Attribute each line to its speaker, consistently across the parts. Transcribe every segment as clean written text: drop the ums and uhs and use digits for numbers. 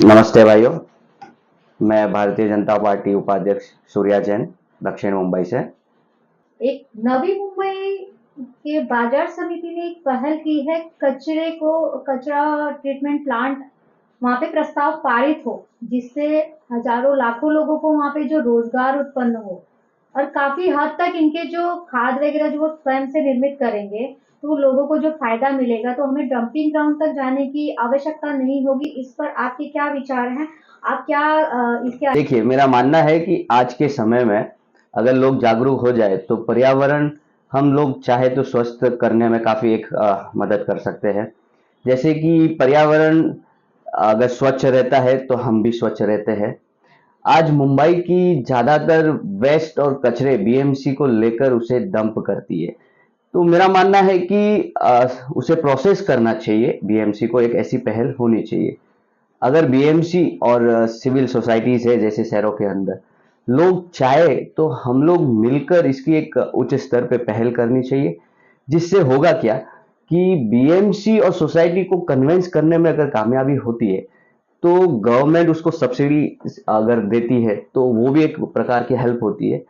Speaker 1: नमस्ते भाइयों। मैं भारतीय जनता पार्टी उपाध्यक्ष सूर्या जैन दक्षिण मुंबई से।
Speaker 2: एक नवी मुंबई के बाजार समिति ने एक पहल की है कचरा ट्रीटमेंट प्लांट वहां पे प्रस्ताव पारित हो जिससे हजारों लाखों लोगों को वहां पे जो रोजगार उत्पन्न हो और काफी हद तक इनके जो खाद वगैरह जो वो स्वयं से निर्मित करेंगे तो लोगों को जो फायदा मिलेगा तो हमें डंपिंग ग्राउंड तक जाने की आवश्यकता नहीं होगी। इस पर आपके क्या विचार हैं? आप क्या इसके
Speaker 1: देखिए, मेरा मानना है कि आज के समय में अगर लोग जागरूक हो जाए तो पर्यावरण हम लोग चाहे तो स्वस्थ करने में काफी एक मदद कर सकते हैं। जैसे कि पर्यावरण अगर स्वच्छ रहता है तो हम भी स्वच्छ रहते हैं। आज मुंबई की ज्यादातर वेस्ट और कचरे बीएमसी को लेकर उसे डंप करती है। तो मेरा मानना है कि उसे प्रोसेस करना चाहिए। बीएमसी को एक ऐसी पहल होनी चाहिए। अगर बीएमसी और सिविल सोसाइटीज है जैसे शहरों के अंदर लोग चाहे तो हम लोग मिलकर इसकी एक उच्च स्तर पे पहल करनी चाहिए। जिससे होगा क्या कि बीएमसी और सोसाइटी को कन्विंस करने में अगर कामयाबी होती है तो गवर्नमेंट उसको सब्सिडी अगर देती है तो वो भी एक प्रकार की हेल्प होती है।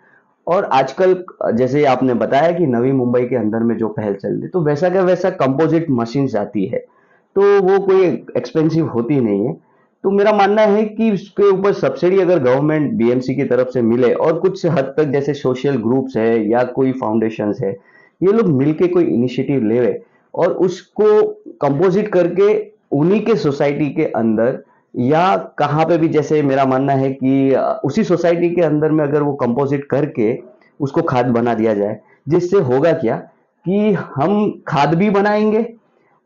Speaker 1: और आजकल जैसे आपने बताया कि नवी मुंबई के अंदर में जो पहल चल रही है तो वैसा का वैसा कंपोजिट मशीन आती है। तो वो कोई एक्सपेंसिव होती नहीं है। तो मेरा मानना है कि उसके ऊपर सब्सिडी अगर गवर्नमेंट बीएमसी की तरफ से मिले और कुछ हद तक जैसे सोशल ग्रुप्स है या कोई फाउंडेशंस है ये लोग मिलके कोई इनिशिएटिव ले और उसको कंपोजिट करके उन्हीं के सोसाइटी के अंदर या कहाँ पे भी जैसे मेरा मानना है कि उसी सोसाइटी के अंदर में अगर वो कंपोजिट करके उसको खाद बना दिया जाए। जिससे होगा क्या कि हम खाद भी बनाएंगे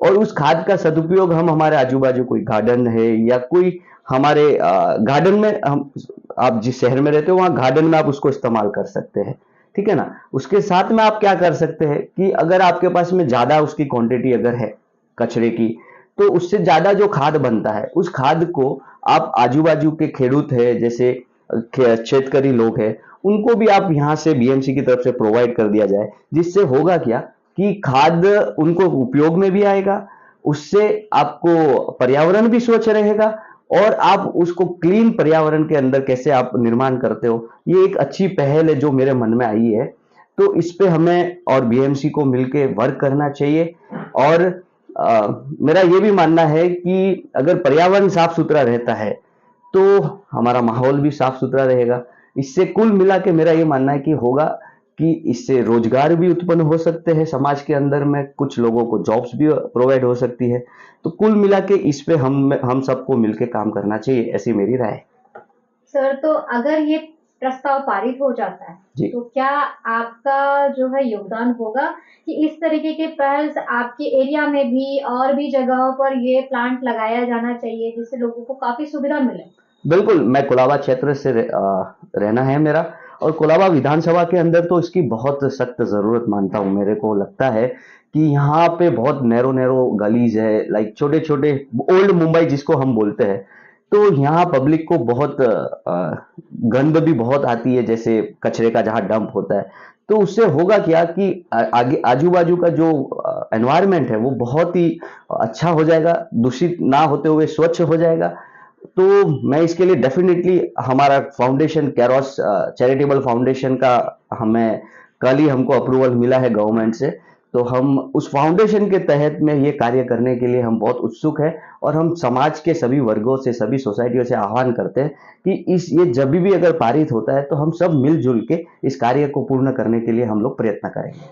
Speaker 1: और उस खाद का सदुपयोग हम हमारे आजू बाजू कोई गार्डन है या कोई हमारे गार्डन में हम आप जिस शहर में रहते हो वहां गार्डन में आप उसको इस्तेमाल कर सकते हैं। ठीक है ना। उसके साथ में आप क्या कर सकते हैं कि अगर आपके पास में ज्यादा उसकी क्वांटिटी अगर है कचरे की तो उससे ज्यादा जो खाद बनता है उस खाद को आप आजू बाजू के खेडूत है जैसे शेतकरी लोग हैं उनको भी आप यहाँ से बीएमसी की तरफ से प्रोवाइड कर दिया जाए। जिससे होगा क्या कि खाद उनको उपयोग में भी आएगा। उससे आपको पर्यावरण भी स्वच्छ रहेगा और आप उसको क्लीन पर्यावरण के अंदर कैसे आप निर्माण करते हो ये एक अच्छी पहल है जो मेरे मन में आई है। तो इस पे हमें और बीएमसी को मिलके वर्क करना चाहिए। और मेरा ये भी मानना है कि अगर पर्यावरण साफ सुथरा रहता है तो हमारा माहौल भी साफ सुथरा रहेगा। इससे कुल मिला के मेरा ये मानना है कि होगा कि इससे रोजगार भी उत्पन्न हो सकते हैं समाज के अंदर में कुछ लोगों को जॉब्स भी प्रोवाइड हो सकती है। तो कुल मिला के इस पे हम सबको मिलके काम करना चाहिए ऐसी मेरी राय है।
Speaker 2: सर, तो अगर ये प्रस्ताव पारित हो जाता है
Speaker 1: जी
Speaker 2: तो क्या आपका जो है योगदान होगा कि इस तरीके के पहल आपके एरिया में भी और भी जगहों पर ये प्लांट लगाया जाना चाहिए जिससे लोगों को काफी सुविधा मिले?
Speaker 1: बिल्कुल। मैं कोलाबा क्षेत्र से रहना है मेरा। और कोलाबा विधानसभा के अंदर तो इसकी बहुत सख्त जरूरत मानता हूँ। मेरे को लगता है कि यहाँ पे बहुत नैरो नैरो गलीज है लाइक छोटे छोटे ओल्ड मुंबई जिसको हम बोलते हैं। तो यहाँ पब्लिक को बहुत गंद भी बहुत आती है जैसे कचरे का जहाँ डंप होता है। तो उससे होगा क्या कि आगे आजू बाजू का जो एनवायरनमेंट है वो बहुत ही अच्छा हो जाएगा दूषित ना होते हुए स्वच्छ हो जाएगा। तो मैं इसके लिए डेफिनेटली हमारा फाउंडेशन कैरोस चैरिटेबल फाउंडेशन का हमें कल ही हमको अप्रूवल मिला है गवर्नमेंट से। तो हम उस फाउंडेशन के तहत में ये कार्य करने के लिए हम बहुत उत्सुक है। और हम समाज के सभी वर्गों से सभी सोसाइटियों से आह्वान करते हैं कि इस ये जब भी अगर पारित होता है तो हम सब मिलजुल के इस कार्य को पूर्ण करने के लिए हम लोग प्रयत्न करेंगे।